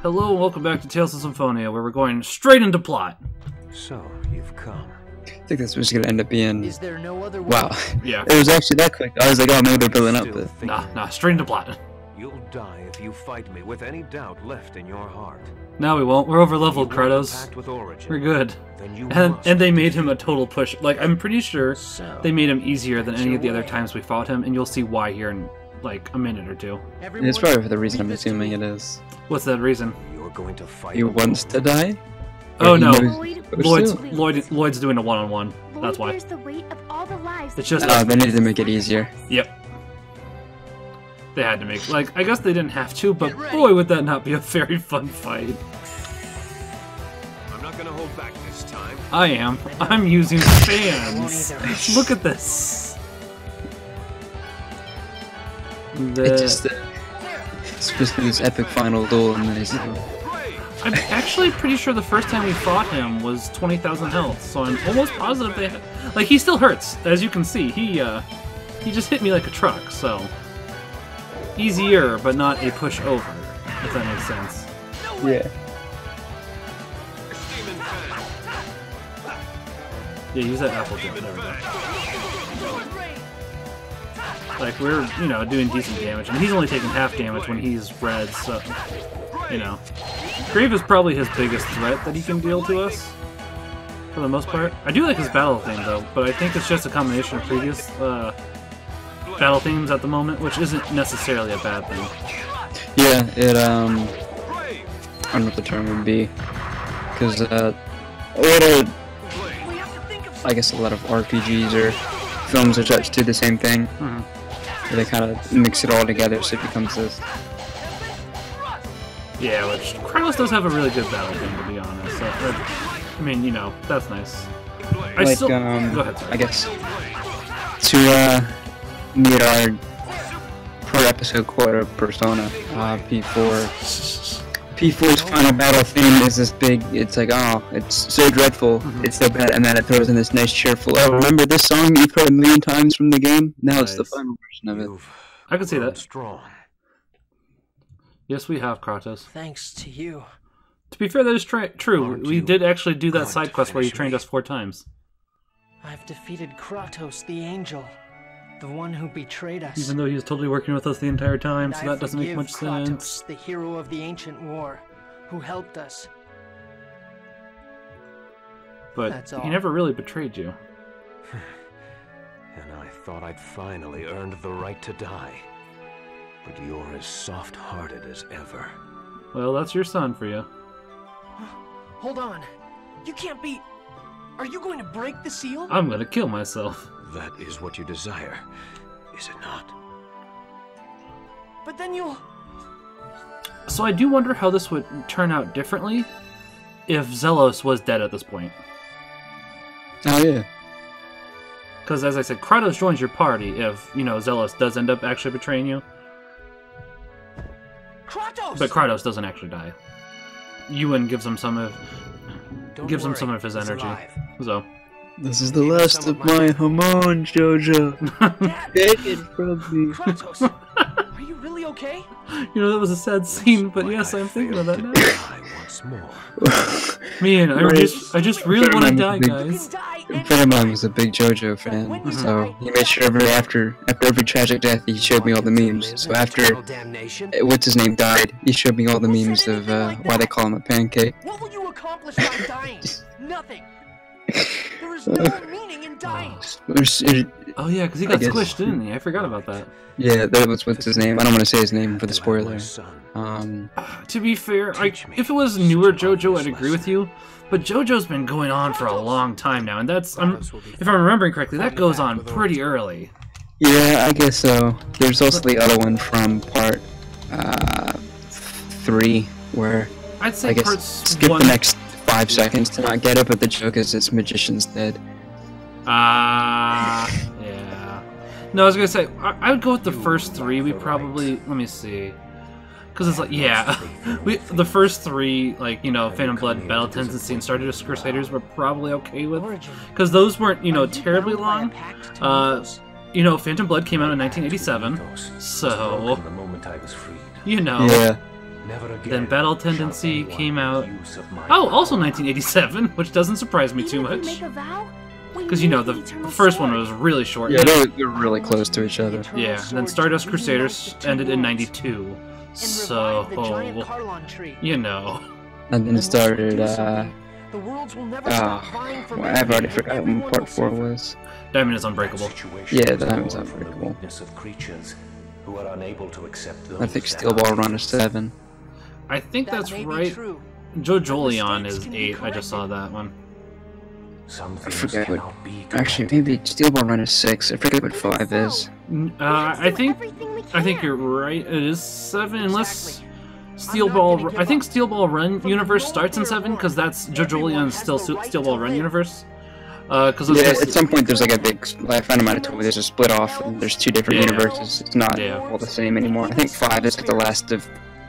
Hello and welcome back to Tales of Symphonia, where we're going straight into plot. So, you've come. I think this was gonna end up being... Is there no other way? Wow. Yeah. It was actually that quick. I was like, oh, maybe they're building up, but... Nah, straight into plot. You'll die if you fight me with any doubt left in your heart. No, we won't. We're over leveled, Kratos. We're good. And they made him a total push. Like, I'm pretty sure they made him easier than any of the other times we fought him, and you'll see why here in, like, a minute or two. It's probably for the reason I'm assuming it is. What's that reason? You're going to fight. He wants to die? Oh, no. Lloyd's Lloyd's doing a one-on-one. That's why. It's just... they needed to make it easier. Yep. They had to make... Like, I guess they didn't have to, but boy, would that not be a very fun fight. I'm not gonna hold back this time. I am. I'm using fans. Look at this. It's just it's supposed to be this epic final duel, and then I'm actually pretty sure the first time we fought him was 20,000 health, so I'm almost positive they had... Like, he still hurts, as you can see. He just hit me like a truck, so... Easier, but not a push over, if that makes sense. Yeah. Yeah, use that apple jump, there we go. Like, we're, you know, doing decent damage, and he's only taking half damage when he's red, so, you know. Grave is probably his biggest threat that he can deal to us, for the most part. I do like his battle theme, though, but I think it's just a combination of previous, battle themes at the moment, which isn't necessarily a bad thing. Yeah, it, I don't know what the term would be, because, I guess a lot of RPGs or films are touched to the same thing. Where they kind of mix it all together so it becomes this. Yeah, which Kratos does have a really good battle theme, to be honest. So, I mean, you know, that's nice. Go ahead, sorry. I guess to meet our per episode quota persona, P4's final battle theme is this big, it's like, oh, it's so dreadful, it's so bad, and then it throws in this nice cheerful, oh, remember this song you've heard a million times from the game? Now it's the final version of it. I can see that. Strong. Yes, we have, Kratos. Thanks to you. To be fair, that is true. We did actually do that side quest where you trained us 4 times. I've defeated Kratos, the angel. The one who betrayed us. Even though he was totally working with us the entire time, so that doesn't make much Kratos, sense. The hero of the ancient war, who helped us. But he never really betrayed you. And I thought I'd finally earned the right to die. But you're as soft-hearted as ever. Well, that's your son for you. Hold on. You can't be... Are you going to break the seal? I'm gonna kill myself. That is what you desire, is it not? But then you'll... So I do wonder how this would turn out differently if Zelos was dead at this point. Oh, yeah. Because, as I said, Kratos joins your party if, you know, Zelos does end up actually betraying you. Kratos! But Kratos doesn't actually die. Ewan gives him some of... him some of his energy. So... This is the last of my hormones, Jojo. Take it from me. Kratos, are you really okay? You know, that was a sad scene, but yes, I'm thinking of that now. Man, I just really want to die, guys. Paramount was a big JoJo fan, so he made sure after every tragic death, he showed me all the memes. So after what's his name died, he showed me all the memes of why they call him a pancake. What will you accomplish by dying? Nothing. There is no meaning in dying. Oh yeah, because he got squished, didn't he? I forgot about that. Yeah, that was what's his name. I don't want to say his name for the spoiler. To be fair, if it was newer JoJo, I'd agree with you. But JoJo's been going on for a long time now, and that's, if I'm remembering correctly, that goes on pretty early. Yeah, I guess so. There's also the other one from part 3, where I'd say I guess skip 1... the next 5 seconds to not get it, but the joke is it's magician's dead. Yeah. No, I was gonna say, I would go with the first 3. We probably, let me see. Because it's like, yeah, the first 3, like, you know, Phantom Blood, Battle Tendency, and Stardust Crusaders were probably okay with. Because those weren't, you know, terribly long. You know, Phantom Blood came out in 1987, so, you know. Yeah. Then Battle Tendency came out. Oh, also 1987, which doesn't surprise me too much. Because, you know, the first one was really short. Yeah, they're really close to each other. Yeah, and then Stardust Crusaders ended in 92. So, you know. And then started, I've already forgotten what part 4 was. Diamond is Unbreakable. Yeah, Diamond's Unbreakable. I think Steel Ball Run is 7. I think that's right. Joe Jolion is 8. I just saw that one. I forget what. Actually, maybe Steel Ball Run is 6. I forget what 5 is. I think you're right. It is 7, unless Steel Ball. I think Steel Ball Run universe starts in 7 because that's Joe Jolion's still Steel Ball Run universe. Because at some point there's like a big. A friend of mine told me there's a split off, and there's 2 different universes. It's not all the same anymore. I think 5 is like the last of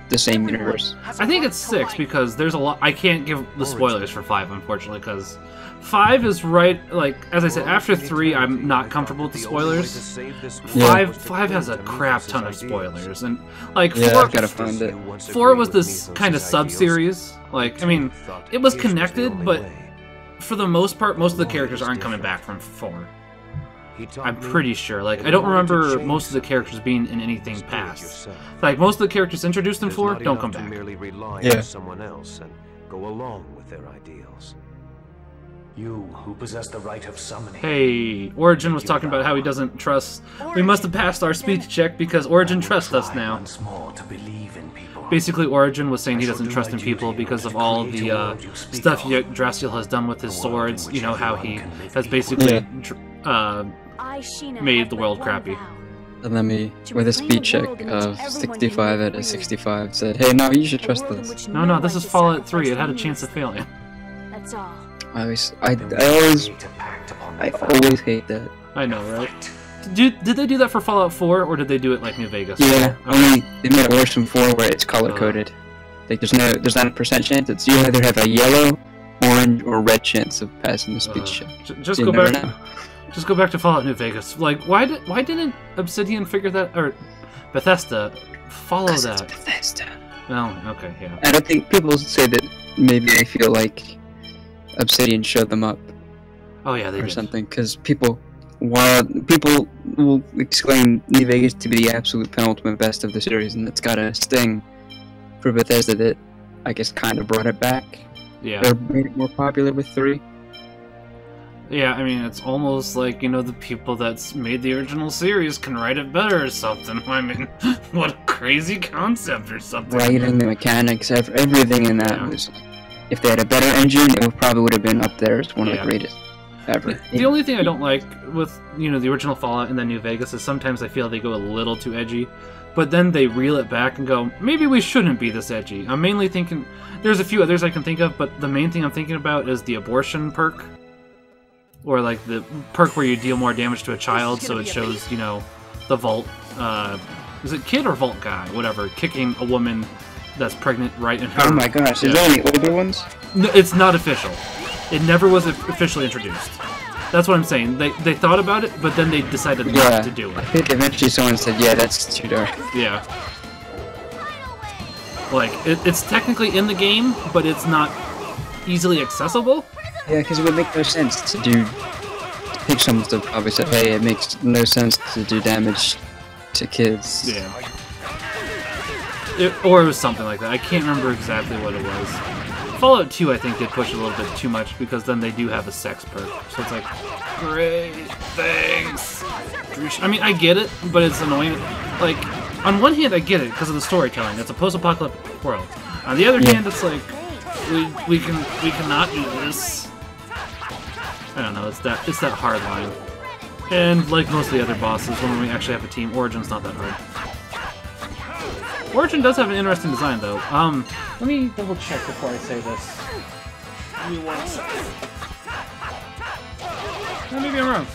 the same universe. I think it's 6 because there's a lot. I can't give the spoilers for 5, unfortunately, because 5 is right. Like as I said, after 3, I'm not comfortable with the spoilers. 5 has a crap ton of spoilers, and like 4. I've gotta find it. 4 was this kind of sub-series. Like, I mean, it was connected, but for the most part, most of the characters aren't coming back from 4. I'm pretty sure. Like, I don't remember most of the characters being in anything past. Like, most of the characters introduced in 4 don't come back. Yeah. Someone else and go along with their ideals. You who possess the right of summoning. Hey, Origin was talking about how he doesn't trust. We must have passed our speech check because Origin trusts us now. Basically, Origin was saying he doesn't trust in people because of all the stuff Yggdrasil has done with his swords. You know, how he has basically made the world crappy. And then me, with a speed check of 65 out of 65, said, "Hey, no, you should trust this." No, this is Fallout 3. It had a chance of failing. That's all. I always hate that. I know, right? Did they do that for Fallout 4, or did they do it like New Vegas? Yeah, only they made it worse from 4 where it's color-coded. Like, there's not a percent chance. It's you either have a yellow, orange, or red chance of passing the speed check. Just go back. Just go back to Fallout New Vegas. Like, why didn't Obsidian figure that, or Bethesda follow that? It's Bethesda. Well, okay, yeah. I don't think people say that maybe they feel like Obsidian showed them up. Oh yeah, they or did. Something, because people will exclaim New Vegas to be the absolute penultimate best of the series, and it's got a sting for Bethesda that I guess kind of brought it back. Yeah. Or made it more popular with 3. Yeah, I mean, it's almost like, you know, the people that's made the original series can write it better or something. I mean, what a crazy concept or something. Writing, the mechanics, everything in that was... If they had a better engine, it probably would have been up there as one of the greatest ever. The only thing I don't like with, you know, the original Fallout and then New Vegas is sometimes I feel they go a little too edgy, but then they reel it back and go, maybe we shouldn't be this edgy. I'm mainly thinking... There's a few others I can think of, but the main thing I'm thinking about is the abortion perk. Or like the perk where you deal more damage to a child, so it shows, you know, the Vault, is it kid or Vault guy? Whatever, kicking a woman that's pregnant right in her... Oh my gosh, is there any older ones? No, it's not official. It never was officially introduced. That's what I'm saying. They thought about it, but then they decided not to do it. I think eventually someone said, yeah, that's too dark. Yeah. Like, it's technically in the game, but it's not easily accessible. Yeah, because it would make no sense to pick someone to probably say, hey, it makes no sense to do damage to kids. Yeah. Or it was something like that. I can't remember exactly what it was. Fallout 2, I think, did push a little bit too much, because then they do have a sex perk. So it's like, great, thanks. I mean, I get it, but it's annoying. Like, on one hand, I get it, because of the storytelling. It's a post-apocalyptic world. On the other hand, it's like, we cannot do this. I don't know, it's that hard line. And like most of the other bosses, when we actually have a team, Origin's not that hard. Origin does have an interesting design, though. Let me double check before I say this. Give me 1 second. Well, maybe I'm wrong.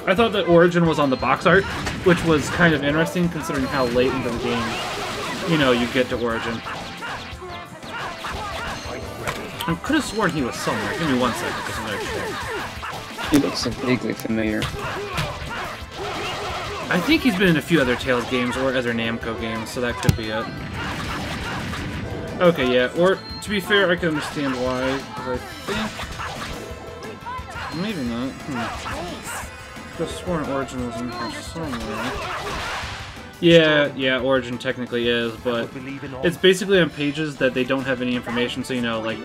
I thought that Origin was on the box art, which was kind of interesting considering how late into the game, you know, you get to Origin. I could have sworn he was somewhere. Give me 1 second, because I'm not sure. He looks so vaguely familiar. I think he's been in a few other Tales games or other Namco games, so that could be it. Okay, yeah. Or, to be fair, I can understand why, because I think... Maybe not. Could have sworn Origin was in here somewhere. Yeah, Origin technically is, but it's basically on pages that they don't have any information, so you know, like,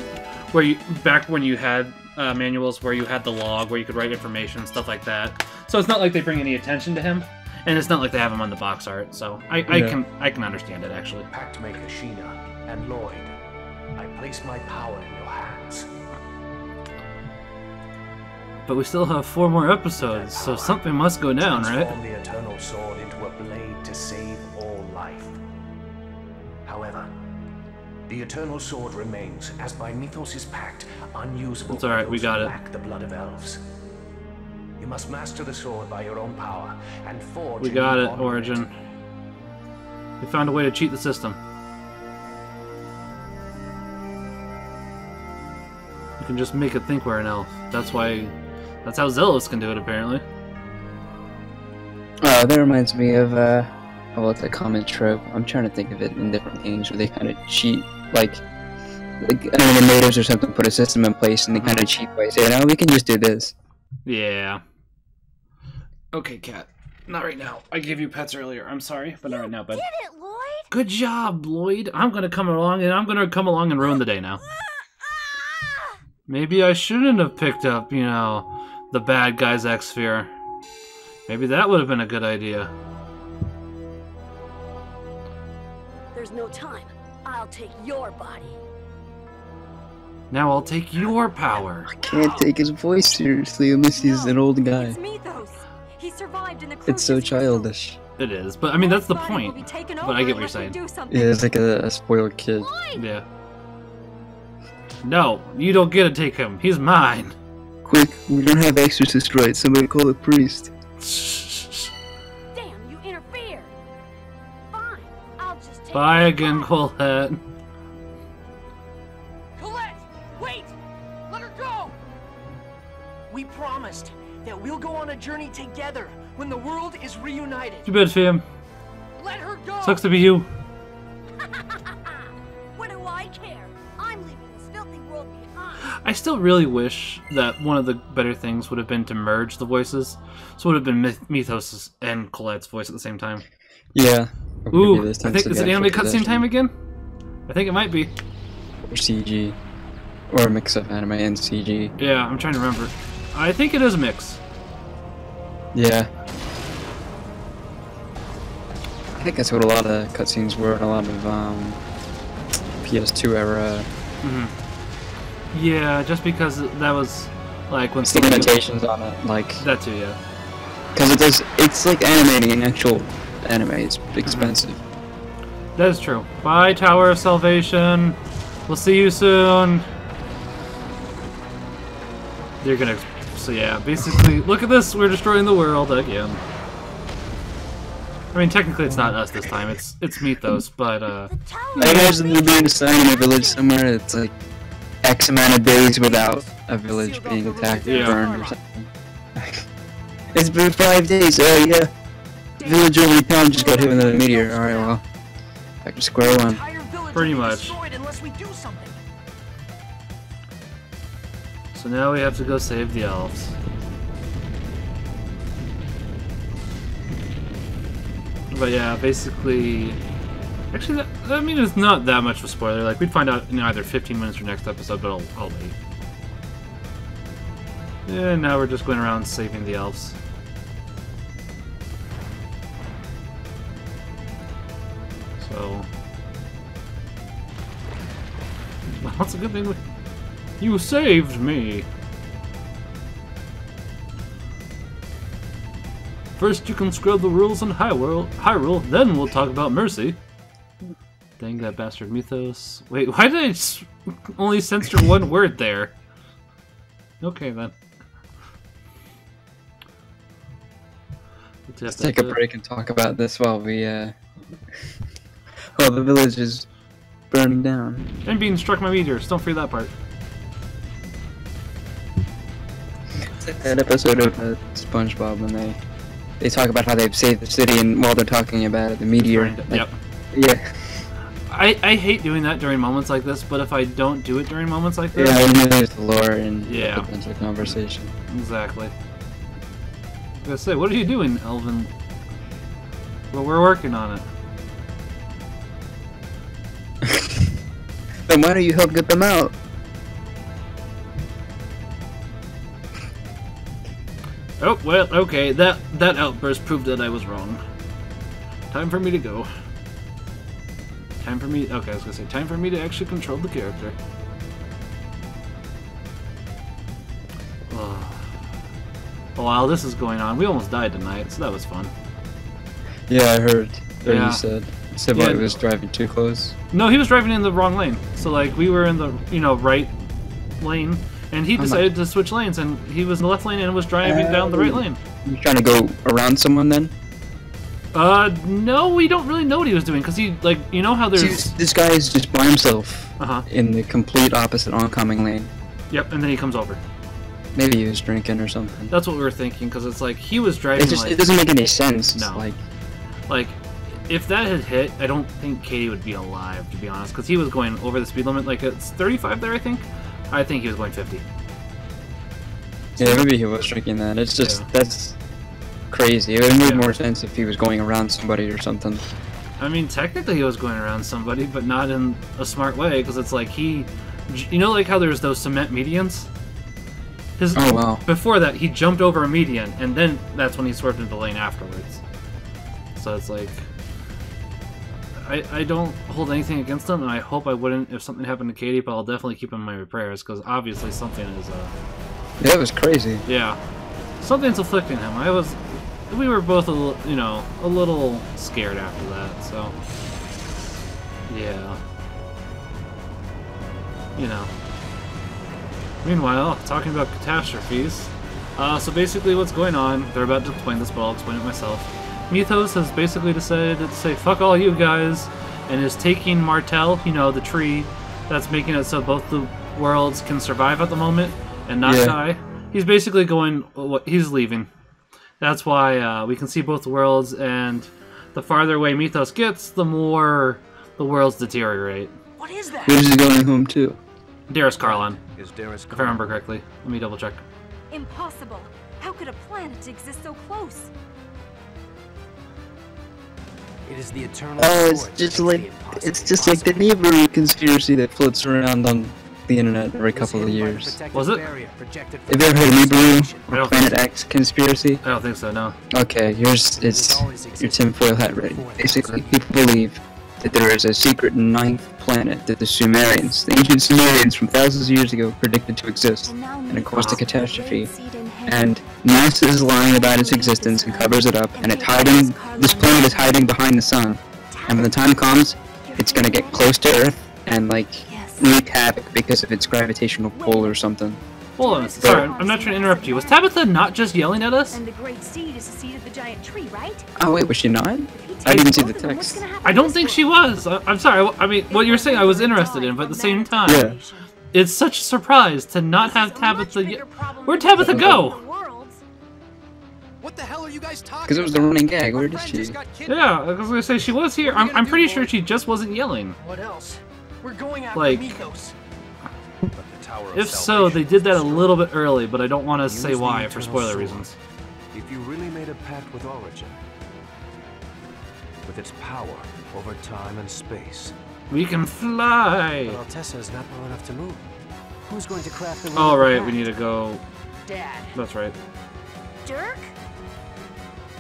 where you, back when you had manuals where you had the log, where you could write information, stuff like that. So it's not like they bring any attention to him, and it's not like they have him on the box art, so I can understand it, actually. Pact Maker Sheena and Lloyd, I place my power in your hands. But we still have 4 more episodes, so something must go down, right? Transform the Eternal Sword into a blade to save all life. However, the Eternal Sword remains, as by Mythos' pact, unusable. It's alright, we got it. Lack the blood of elves. You must master the sword by your own power and forge. We got it, Origin. We found a way to cheat the system. You can just make it think we're an elf. That's how Zealous can do it, apparently. Oh, that reminds me of, well, it's a common trope. I'm trying to think of it in different games where they kind of cheat, like I don't know, the natives or something put a system in place and they kind of cheat by saying, oh, we can just do this. Yeah. Okay, Cat. Not right now. I gave you pets earlier. I'm sorry, but not right now, bud. Did it, Lloyd? Good job, Lloyd. I'm gonna come along and ruin the day now. Maybe I shouldn't have picked up, you know, the bad guy's X-Sphere. Maybe that would have been a good idea. There's no time. I'll take your body. Now I'll take your power. I can't take his voice seriously unless he's an old guy. It's Mythos. He survived in the It's so childish. It is, but I mean, that's the point. But I get what you're saying. Yeah, it's like a spoiled kid. Yeah. No, you don't get to take him. He's mine. Quick, we don't have exorcist rights. Somebody call a priest. Damn, you interfered. Fine, I'll just take Bye your again, body. Colette. Colette! Wait! Let her go! We promised that we'll go on a journey together when the world is reunited. Too bad, fam. Let her go! Sucks to be you. What do I care? I'm leaving this filthy world behind. I still really wish that one of the better things would have been to merge the voices. So it would have been Mythos and Colette's voice at the same time. Yeah. Ooh, I think, is it anime cutscene time again? I think it might be. Or CG. Or a mix of anime and CG. Yeah, I'm trying to remember. I think it is a mix. Yeah. I think that's what a lot of cutscenes were in a lot of PS2 era. Yeah, just because that was like when It's the limitations on it, like that too, yeah. because it's like animating an actual anime. It's expensive. That is true. Bye, Tower of Salvation. We'll see you soon. They're gonna. So yeah, basically, look at this. We're destroying the world again. I mean, technically, it's not us this time. It's Mythos, but The tower. I imagine there being a sign in a village somewhere that's like X amount of days without a village being attacked or Yeah. burned or something. It's been 5 days. Oh yeah. Village over the town just got hit with another meteor. Alright, well. Back to square one. Entire village Pretty will be much. destroyed unless we do something. so now we have to go save the elves. But yeah, basically, actually, I mean, it's not that much of a spoiler. Like, we'd find out in either 15 minutes or next episode, but I'll wait. Yeah, now we're just going around saving the elves. So, well, that's a good thing. You saved me. First, you can scrub the rules in Hyrule, then we'll talk about mercy. Dang that bastard Mythos. Wait, why did I only censor one word there? Okay, then. Let's take a break and talk about this while we, while the village is burning down. And being struck by meteors. Don't forget that part. It's like that episode of SpongeBob when they they talk about how they've saved the city, and while they're talking about it, the meteor. Like, yep. Yeah. I hate doing that during moments like this, but if I don't do it during moments like this... Yeah, I know there's the lore and yeah. depends on the conversation. Exactly. I gotta say, what are you doing, Elvin? Well, we're working on it. Then why don't you help get them out? Oh, well, okay, that outburst proved that I was wrong. Time for me to go. Time for me... Okay, I was gonna say, time for me to actually control the character. While this is going on, we almost died tonight, so that was fun. Yeah, I heard. Yeah. You said. Somebody was driving too close. No, he was driving in the wrong lane. So, like, we were in the, right lane, and he decided to switch lanes, and he was in the left lane and was driving down the right lane. You trying to go around someone then? No, we don't really know what he was doing, because he, like, you know how there's... See, this guy is just by himself in the complete opposite oncoming lane. Yep, and then he comes over. Maybe he was drinking or something. That's what we were thinking, because it's like, he was driving, it doesn't make any sense. No. Like, if that had hit, I don't think Katie would be alive, to be honest, because he was going over the speed limit, like, it's 35 there, I think? I think he was going 50. Yeah, maybe he was drinking that. It's just, that's crazy. It would make more sense if he was going around somebody or something. I mean, technically he was going around somebody, but not in a smart way, because it's like you know, like how there's those cement medians? Oh, wow. Before that, he jumped over a median, and then that's when he swerved into the lane afterwards. So it's like, I don't hold anything against him, and I hope I wouldn't if something happened to Katie, but I'll definitely keep him in my prayers, because obviously something is, That was crazy. Yeah. Something's afflicting him. We were both a little scared after that, so... Yeah. Meanwhile, talking about catastrophes, so basically what's going on, they're about to explain this, but I'll explain it myself. Mythos has basically decided to say, fuck all you guys, and is taking Martel, the tree that's making it so both the worlds can survive at the moment and not die. He's basically going, he's leaving. That's why we can see both worlds, and the farther away Mythos gets, the more the worlds deteriorate. What is that? Who's he going home to? Darius Carlon. Is Darius If I remember correctly. Let me double check. Impossible. How could a planet exist so close? It is the eternal. Oh, it's just like the Nibiru conspiracy that floats around on the internet every couple of years. Was it? Have you ever heard of Nibiru or Planet X conspiracy? I don't think so, no. Okay, here's your tinfoil hat ready. Basically, people believe that there is a secret ninth planet that the Sumerians, the ancient Sumerians from thousands of years ago, predicted to exist and it caused a catastrophe. And NASA is lying about its existence and covers it up, and this planet is hiding behind the sun. And when the time comes, it's gonna get close to Earth and wreak havoc because of its gravitational pull or something. Hold on, sorry, I'm not trying to interrupt you. Was Tabitha not just yelling at us? And the great seed is the seed of the giant tree, right? Oh wait, was she not? I didn't see the text. I don't think she was. I'm sorry, I mean, what you're saying I was interested in, but at the same time... Yeah. It's such a surprise to not have Tabitha... Where'd Tabitha go? What the hell are you guys talking? Because it was the running gag. Where did she? Yeah, I was gonna say she was here. I'm pretty sure she just wasn't yelling. What else? We're going after Like, Mythos. if so, they did that a little bit early, but I don't want to say why for spoiler reasons. If you really made a pact with Origin, with its power over time and space, We can fly. Well, Tessa is not well enough to move. Who's going to craft the ring? All of right, the we need to pact? go. Dad. That's right. Dirk?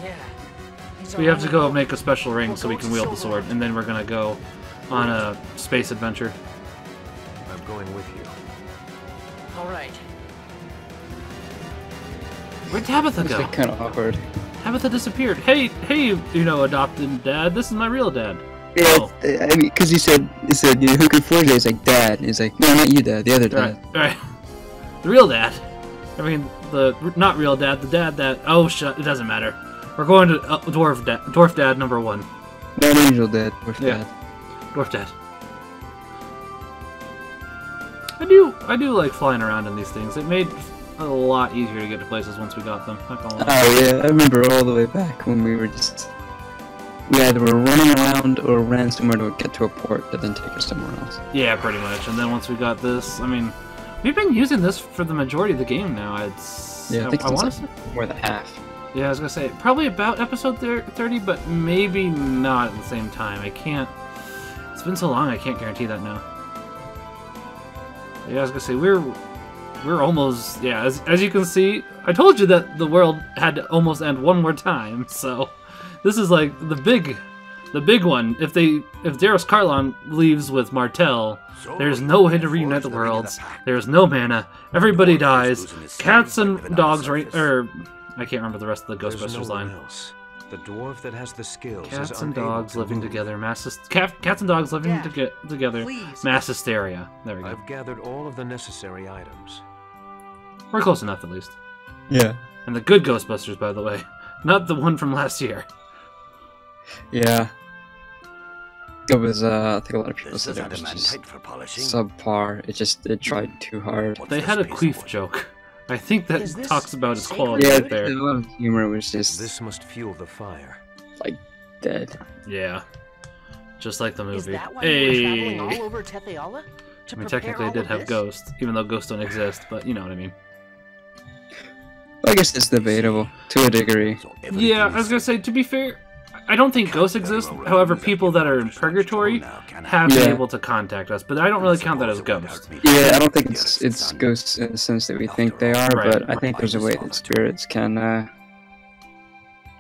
Yeah. He's We our have to only go hope. make a special ring We'll so we go can to wield the sword, and then we're gonna go on a space adventure. I'm going with you. All right. Where'd Tabitha It's go? like kind of awkward. Tabitha disappeared. Hey, adopted dad. This is my real dad. Yeah, Oh. I mean, because he said, who can forge it? He's like, Dad. And he's like, no, not you, Dad. The other dad. Right. The real dad. I mean, the not real dad. The dad that. Oh, shut. It doesn't matter. We're going to Dwarf Dad number 1. Not Angel Dad. Dwarf Yeah. Dad. Dwarf Dad. I do like flying around in these things. It made a lot easier to get to places once we got them. Not gonna lie. Oh yeah, I remember all the way back when we either were running around or ran somewhere to get to a port that then take us somewhere else. Yeah, pretty much. And then once we got this, I mean, we've been using this for the majority of the game now. I think I want to it's say. more than half. Yeah, I was gonna say probably about episode 30, but maybe not at the same time. I can't. It's been so long, I can't guarantee that now. Yeah, I was gonna say we're almost, yeah. As you can see, I told you that the world had to almost end one more time. So this is like the big one. If Darius Karlon leaves with Martel, there's no way to reunite the worlds. There's no mana. Everybody dies. Cats and dogs, I can't remember the rest of the Ghostbusters line. The dwarf that has the skills. Cats and dogs living together, cats and dogs living together, mass hysteria. There we go. I've gathered all of the necessary items. We're close enough, at least. Yeah. And the good Ghostbusters, by the way, not the one from last year. Yeah. It was, I think a lot of people said it was just subpar. It tried too hard. They had a queef joke. I think that talks about its quality Yeah, right there. a lot of humor was just, This must fuel the fire. like, dead. Yeah. Just like the movie. Is that why you were traveling all Hey! over Teth'ella? I mean, technically it did have ghosts, even though ghosts don't exist, but you know what I mean. I guess it's debatable, to a degree. Yeah, I was gonna say, to be fair, I don't think ghosts exist. However, people that are in purgatory have been able to contact us, but I don't really count that as ghosts. Yeah, I don't think it's ghosts in the sense that we think they are, Right. but I think there's a way that spirits can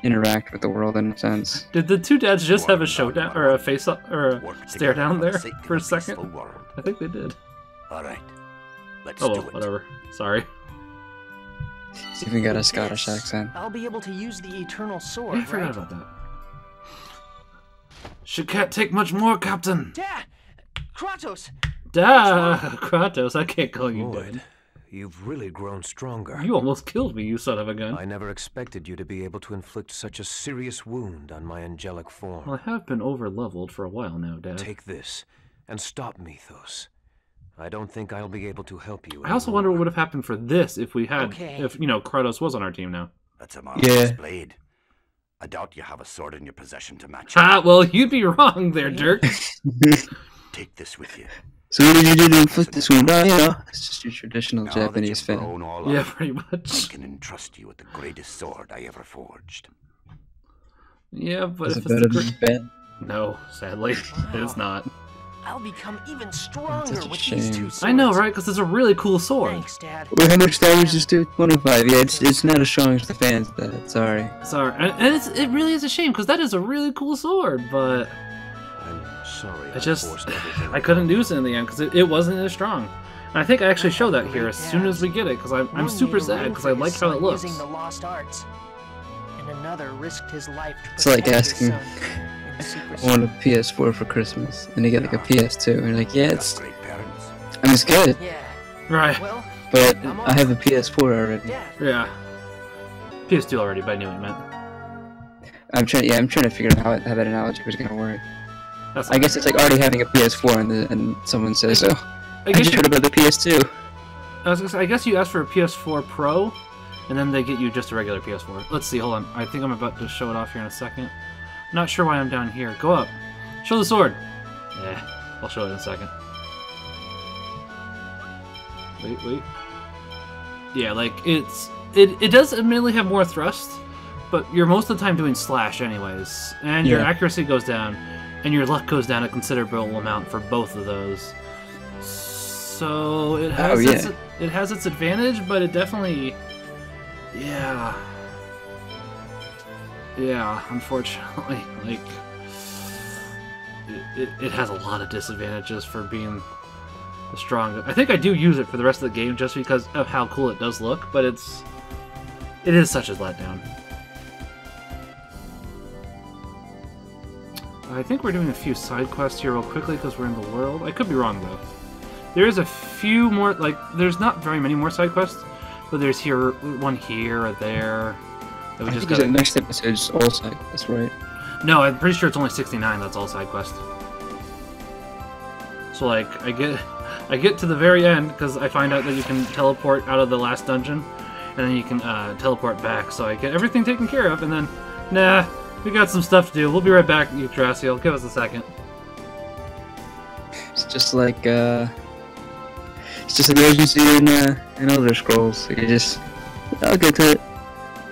interact with the world in a sense. Did the two dads just have a showdown, or a face-up, or a stare down there for a second? I think they did. Alright, let's Oh do well, it. whatever. Sorry. It's even got a Scottish accent. I'll be able to use the Eternal Sword, Yeah, I forgot right? about that. She can't take much more, Captain! Dad! Kratos! Kratos, I can't call you Lloyd, dead. you've really grown stronger. You almost killed me, you son of a gun. I never expected you to be able to inflict such a serious wound on my angelic form. Well, I have been over-leveled for a while now, Dad. Take this, and stop Mythos. I don't think I'll be able to help you I also wonder what would have happened for this if we had, if, you know, Kratos was on our team now. That's a marvelous Yeah. blade. I doubt you have a sword in your possession to match Ah, it. well, you'd be wrong there, jerk. Take this with you. So what did you do to inflict this wound? Oh, you know, it's just your traditional Now that Japanese you've fan. grown all Yeah, up, pretty I much. can entrust you with the greatest sword I ever forged. Yeah, but Is if it it's better the than Ben? No, sadly, it's not. I'll become even stronger Such a with these two shame. swords. I know, right? Because it's a really cool sword. Thanks, Dad. Wait, how much damage does it do? 105. Yeah, it's not as strong as the fans did. Sorry. Sorry, and it really is a shame because that is a really cool sword, but I'm sorry. I just forced everything I couldn't upon use it in the end because it wasn't as strong. And I think I actually show that here as soon as we get it because I'm One super made a sad ring because for I his like how son it looks. Using the lost arts, and another risked his life to It's like protect his asking, son in secrecy. I want a PS4 for Christmas, and you get like a PS2, and you're like, yeah, it's, Great parents. I mean, it's good, Yeah. Right? Well, but I have a PS4 already. Dad. Yeah. PS2 already, but I knew what you meant. I'm trying to figure out how that analogy was gonna work. That's I guess it's like already having a PS4, and someone says, oh, I I guess just heard about the PS2. I was gonna say, I guess you ask for a PS4 Pro, and then they get you just a regular PS4. Let's see, hold on. I think I'm about to show it off here in a second. Not sure why I'm down here. Go up. Show the sword. Yeah, I'll show it in a second. Wait. Yeah, like it does admittedly have more thrust, but you're most of the time doing slash anyways, and your Yeah. accuracy goes down, and your luck goes down a considerable amount for both of those. So it has it has its advantage, but it definitely, yeah, unfortunately, like it has a lot of disadvantages for being the strong. I think I do use it for the rest of the game just because of how cool it does look, but it is such a letdown. I think we're doing a few side quests here real quickly because we're in the world. I could be wrong though. There is a few more, like, there's not very many more side quests, but there's one here or there. That we I just think got. the next episode's all side. That's right. No, I'm pretty sure it's only 69. That's all side quests. So like I get to the very end because I find out that you can teleport out of the last dungeon, and then you can teleport back. So I get everything taken care of, and then nah, we got some stuff to do. We'll be right back, Yggdrasil. Give us a second. It's just like urgency in Elder Scrolls. You just, I'll get to it.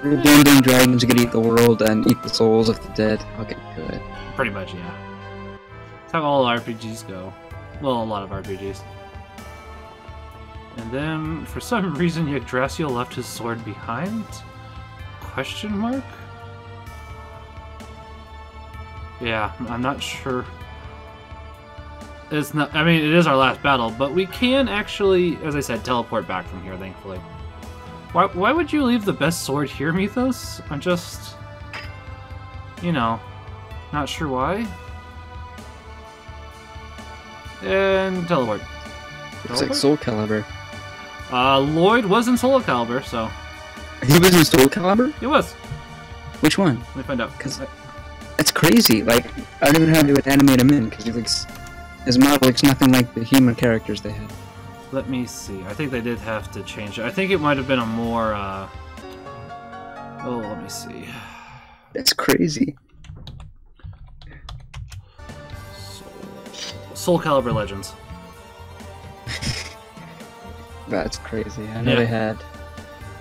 The abandoned dragons are gonna eat the world and eat the souls of the dead. I'll get to it. Pretty much, yeah. That's how all RPGs go. Well, a lot of RPGs. And then, for some reason, Yggdrasil left his sword behind? Question mark? Yeah, I'm not sure. It's not. I mean, it is our last battle, but we can actually, as I said, teleport back from here, thankfully. Why would you leave the best sword here, Mythos? I'm just, you know, not sure why. And teleport. It's like Soul Calibur. Lloyd was in Soul Calibur, so. He was in Soul Calibur? He was. Which one? Let me find out. Because it's crazy. Like, I don't even know how to animate him in, because he looks. His model looks nothing like the human characters they had. Let me see. I think they did have to change it. I think it might have been a more, oh, let me see. That's crazy. Soul Calibur Legends. That's crazy. I know they had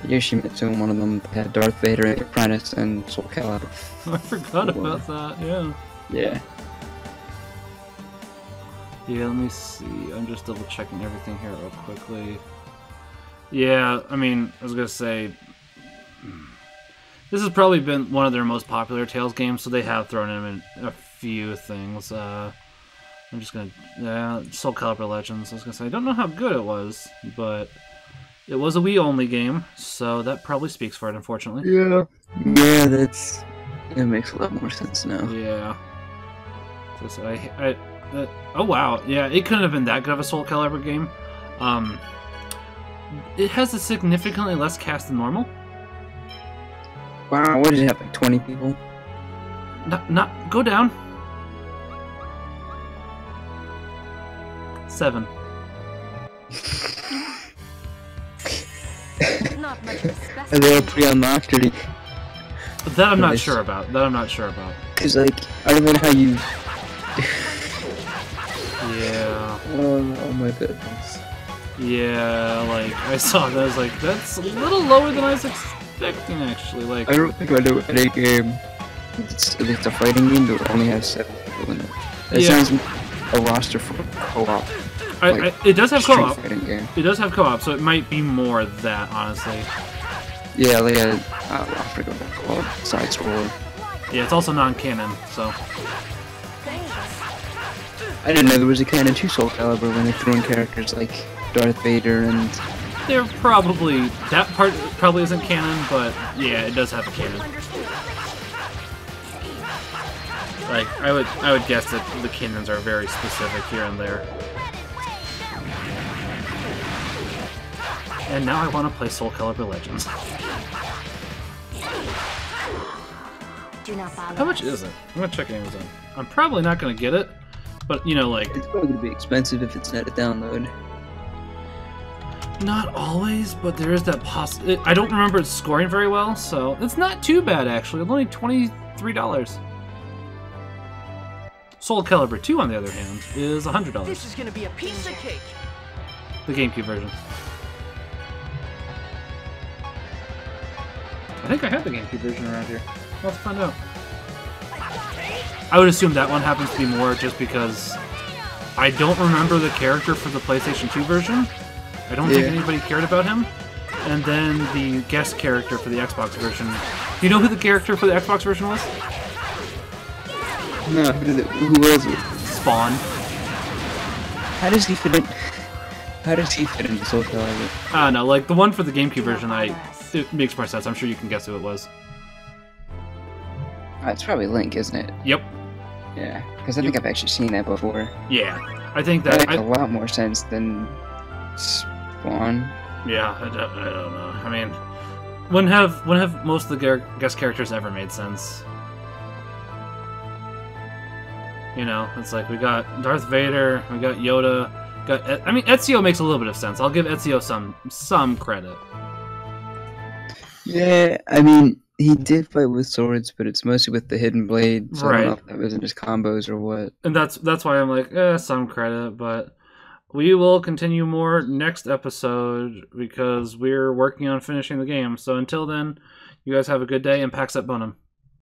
Yoshimitsu in one of them. They had Darth Vader, Apprentice, and Soul Calibur. I forgot about that, yeah. Yeah. Yeah, let me see. I'm just double checking everything here real quickly. Yeah, I mean, I was gonna say, this has probably been one of their most popular Tales games, so they have thrown in a few things. I'm just gonna, Soul Calibur Legends. I was gonna say, I don't know how good it was, but it was a Wii-only game, so that probably speaks for it, unfortunately. Yeah. Yeah, it makes a lot more sense now. Yeah. So oh wow, yeah, it couldn't have been that good of a Soul Calibur game. It has a significantly less cast than normal. Wow, what did it have, like 20 people? Not go down. 7. Not much of a specimen. Are they all pre-unlocked, or That I'm not sure about. Cause like, I don't know how you. Yeah. Oh my goodness. Yeah, like I saw that. I was like, that's a little lower than I was expecting, actually. Like, I don't think I know any game. It's a fighting game that only has 7 people in it. It sounds like a roster for co-op. It does have co-op. Game. It does have co-op, so it might be more that, honestly. Yeah, they had. I forgot what it's called. Side scroller. Yeah, it's also non-canon, so. I didn't know there was a canon to Soul Calibur when they threw in characters like Darth Vader and. They're probably that part probably isn't canon, but yeah, it does have a canon. Like I would guess that the canons are very specific here and there. And now I want to play Soul Calibur Legends. Do not bother. How much is it? I'm gonna check Amazon. I'm probably not gonna get it, but you know, like it's probably gonna be expensive if it's not a download. Not always, but there is that I don't remember it scoring very well, so it's not too bad actually. It's only $23. Soul Calibur 2, on the other hand, is $100. This is gonna be a piece of cake. The GameCube version. I think I have the GameCube version around here. Let's find out. I would assume that one happens to be more just because I don't remember the character for the PlayStation 2 version. I don't think anybody cared about him. And then the guest character for the Xbox version. Do you know who the character for the Xbox version was? No, who was it? Spawn. How does he fit in? How does he fit into Soul Calibur? I don't know, like the one for the GameCube version, it makes more sense. I'm sure you can guess who it was. It's probably Link, isn't it? Yep. Yeah, because I think I've actually seen that before. Yeah, I think that makes a lot more sense than Spawn. Yeah, I don't know. I mean, when have most of the guest characters ever made sense? You know, it's like we got Darth Vader, we got Yoda, I mean, Ezio makes a little bit of sense. I'll give Ezio some credit. Yeah, I mean, he did fight with swords, but it's mostly with the hidden blade, so I don't know Right. if that wasn't just combos or what. And that's why I'm like, some credit, but we will continue more next episode because we're working on finishing the game. So until then, you guys have a good day and Pax et Bonum.